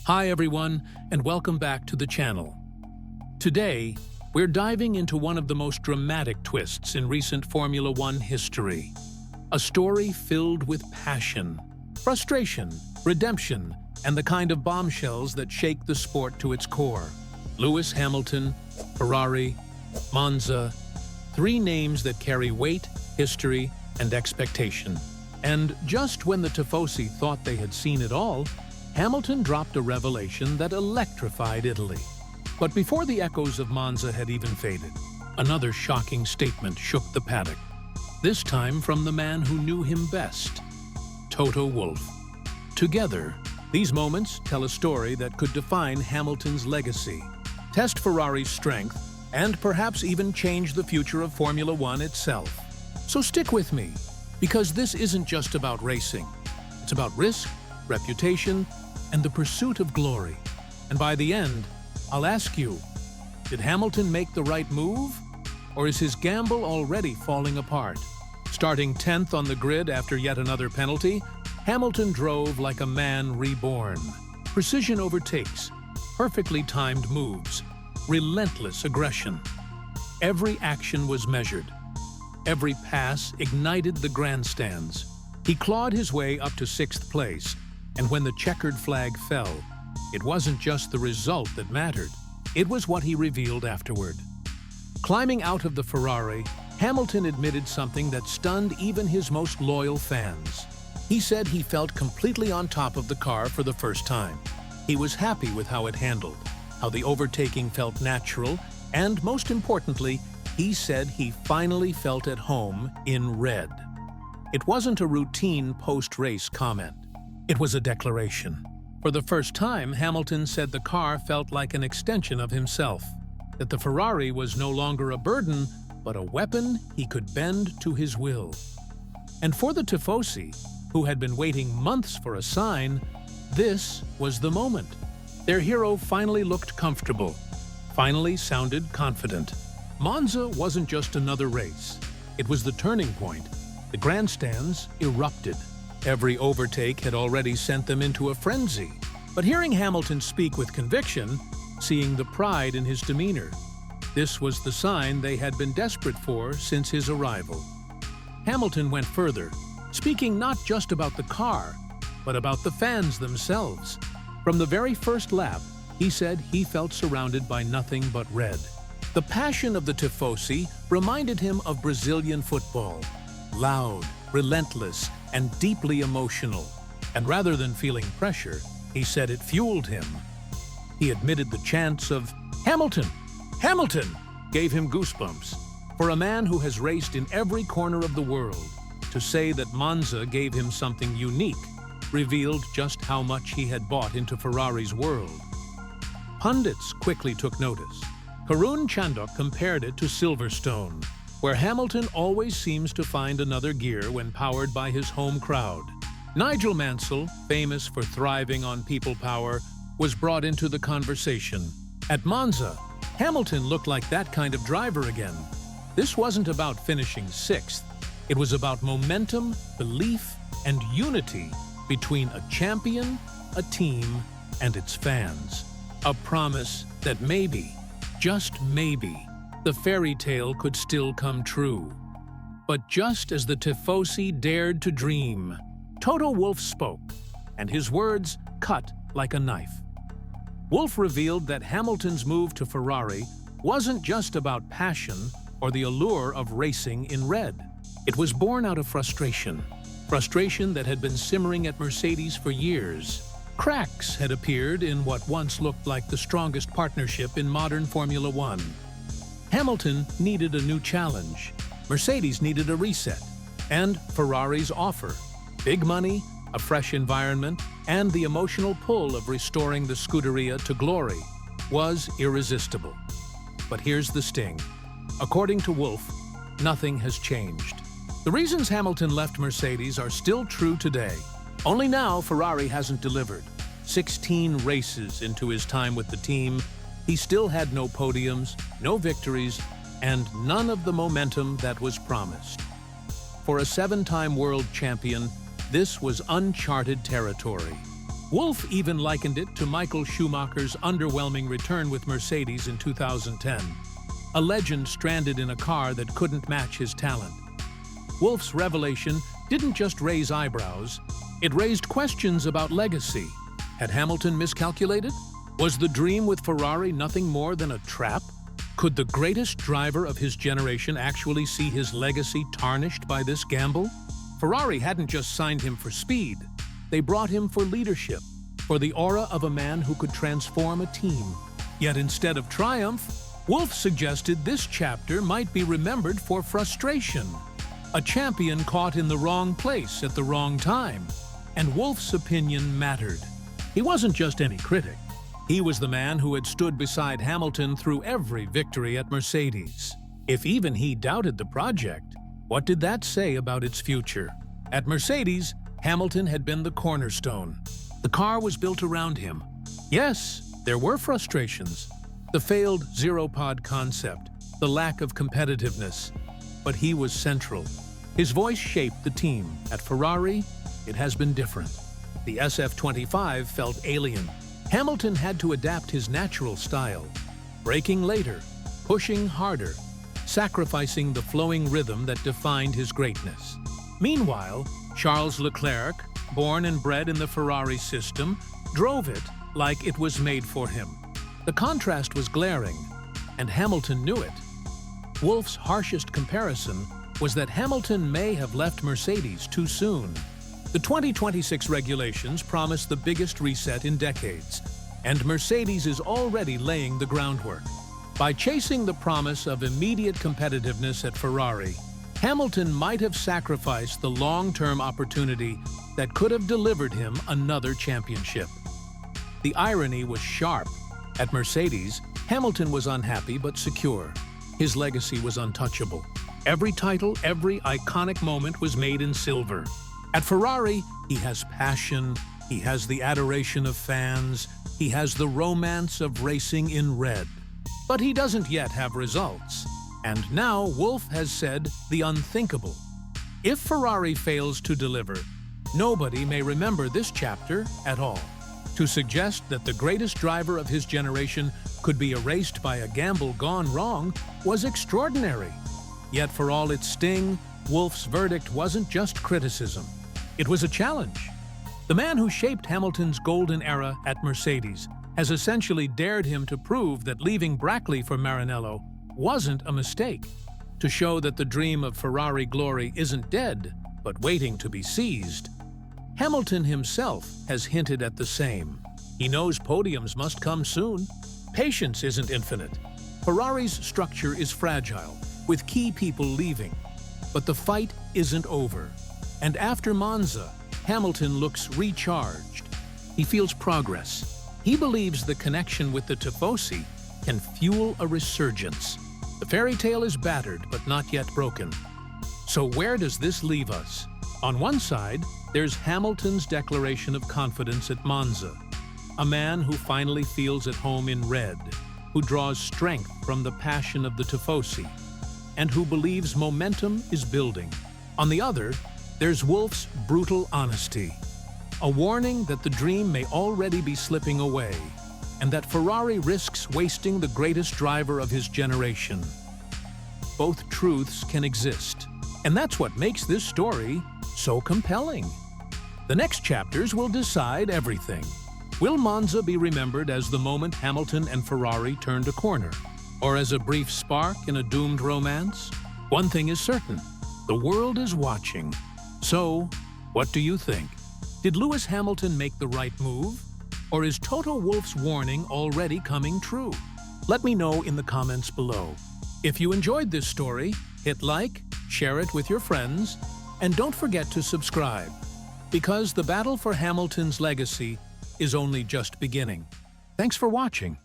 Hi everyone, and welcome back to the channel. Today, we're diving into one of the most dramatic twists in recent Formula One history. A story filled with passion, frustration, redemption, and the kind of bombshells that shake the sport to its core. Lewis Hamilton, Ferrari, Monza, three names that carry weight, history, and expectation. And just when the tifosi thought they had seen it all, Hamilton dropped a revelation that electrified Italy. But before the echoes of Monza had even faded, another shocking statement shook the paddock. This time from the man who knew him best, Toto Wolff. Together, these moments tell a story that could define Hamilton's legacy, test Ferrari's strength, and perhaps even change the future of Formula One itself. So stick with me, because this isn't just about racing. It's about risk, reputation, and the pursuit of glory. And by the end, I'll ask you, did Hamilton make the right move? Or is his gamble already falling apart? Starting 10th on the grid after yet another penalty, Hamilton drove like a man reborn. Precision overtakes, perfectly timed moves, relentless aggression. Every action was measured. Every pass ignited the grandstands. He clawed his way up to 6th place, and when the checkered flag fell, it wasn't just the result that mattered. It was what he revealed afterward. Climbing out of the Ferrari, Hamilton admitted something that stunned even his most loyal fans. He said he felt completely on top of the car for the first time. He was happy with how it handled, how the overtaking felt natural, and most importantly, he said he finally felt at home in red. It wasn't a routine post-race comment. It was a declaration. For the first time, Hamilton said the car felt like an extension of himself, that the Ferrari was no longer a burden, but a weapon he could bend to his will. And for the tifosi, who had been waiting months for a sign, this was the moment. Their hero finally looked comfortable, finally sounded confident. Monza wasn't just another race. It was the turning point. The grandstands erupted. Every overtake had already sent them into a frenzy. But hearing Hamilton speak with conviction, seeing the pride in his demeanor, this was the sign they had been desperate for since his arrival. Hamilton went further, speaking not just about the car, but about the fans themselves. From the very first lap, he said he felt surrounded by nothing but red. The passion of the tifosi reminded him of Brazilian football. Loud, relentless, and deeply emotional. And rather than feeling pressure, he said it fueled him. He admitted the chants of "Hamilton! Hamilton!" gave him goosebumps. For a man who has raced in every corner of the world, to say that Monza gave him something unique revealed just how much he had bought into Ferrari's world. Pundits quickly took notice. Karun Chandok compared it to Silverstone, where Hamilton always seems to find another gear when powered by his home crowd. Nigel Mansell, famous for thriving on people power, was brought into the conversation. At Monza, Hamilton looked like that kind of driver again. This wasn't about finishing 6th. It was about momentum, belief, and unity between a champion, a team, and its fans. A promise that maybe, just maybe, the fairy tale could still come true. But just as the tifosi dared to dream, Toto Wolff spoke, and his words cut like a knife. Wolff revealed that Hamilton's move to Ferrari wasn't just about passion or the allure of racing in red. It was born out of frustration that had been simmering at Mercedes for years. Cracks had appeared in what once looked like the strongest partnership in modern Formula One. Hamilton needed a new challenge, Mercedes needed a reset, and Ferrari's offer, big money, a fresh environment, and the emotional pull of restoring the Scuderia to glory, was irresistible. But here's the sting. According to Wolff, nothing has changed. The reasons Hamilton left Mercedes are still true today. Only now Ferrari hasn't delivered. 16 races into his time with the team, he still had no podiums, no victories, and none of the momentum that was promised. For a 7-time world champion, this was uncharted territory. Wolff even likened it to Michael Schumacher's underwhelming return with Mercedes in 2010, a legend stranded in a car that couldn't match his talent. Wolff's revelation didn't just raise eyebrows, it raised questions about legacy. Had Hamilton miscalculated? Was the dream with Ferrari nothing more than a trap? Could the greatest driver of his generation actually see his legacy tarnished by this gamble? Ferrari hadn't just signed him for speed. They brought him for leadership, for the aura of a man who could transform a team. Yet instead of triumph, Wolff suggested this chapter might be remembered for frustration. A champion caught in the wrong place at the wrong time. And Wolff's opinion mattered. He wasn't just any critic. He was the man who had stood beside Hamilton through every victory at Mercedes. If even he doubted the project, what did that say about its future? At Mercedes, Hamilton had been the cornerstone. The car was built around him. Yes, there were frustrations. The failed zero-pod concept, the lack of competitiveness. But he was central. His voice shaped the team. At Ferrari, it has been different. The SF25 felt alien. Hamilton had to adapt his natural style, braking later, pushing harder, sacrificing the flowing rhythm that defined his greatness. Meanwhile, Charles Leclerc, born and bred in the Ferrari system, drove it like it was made for him. The contrast was glaring, and Hamilton knew it. Wolff's harshest comparison was that Hamilton may have left Mercedes too soon. The 2026 regulations promise the biggest reset in decades, and Mercedes is already laying the groundwork. By chasing the promise of immediate competitiveness at Ferrari, Hamilton might have sacrificed the long-term opportunity that could have delivered him another championship. The irony was sharp. At Mercedes, Hamilton was unhappy but secure. His legacy was untouchable. Every title, every iconic moment was made in silver. At Ferrari, he has passion, he has the adoration of fans, he has the romance of racing in red. But he doesn't yet have results. And now Wolff has said the unthinkable. If Ferrari fails to deliver, nobody may remember this chapter at all. To suggest that the greatest driver of his generation could be erased by a gamble gone wrong was extraordinary. Yet for all its sting, Wolff's verdict wasn't just criticism. It was a challenge. The man who shaped Hamilton's golden era at Mercedes has essentially dared him to prove that leaving Brackley for Maranello wasn't a mistake, to show that the dream of Ferrari glory isn't dead, but waiting to be seized. Hamilton himself has hinted at the same. He knows podiums must come soon. Patience isn't infinite. Ferrari's structure is fragile, with key people leaving. But the fight isn't over. And after Monza, Hamilton looks recharged. He feels progress. He believes the connection with the Tifosi can fuel a resurgence. The fairy tale is battered, but not yet broken. So where does this leave us? On one side, there's Hamilton's declaration of confidence at Monza, a man who finally feels at home in red, who draws strength from the passion of the Tifosi, and who believes momentum is building. On the other, there's Wolff's brutal honesty, a warning that the dream may already be slipping away, and that Ferrari risks wasting the greatest driver of his generation. Both truths can exist, and that's what makes this story so compelling. The next chapters will decide everything. Will Monza be remembered as the moment Hamilton and Ferrari turned a corner, or as a brief spark in a doomed romance? One thing is certain, the world is watching. So, what do you think? Did Lewis Hamilton make the right move? Or is Toto Wolff's warning already coming true? Let me know in the comments below. If you enjoyed this story, hit like, share it with your friends, and don't forget to subscribe, because the battle for Hamilton's legacy is only just beginning. Thanks for watching.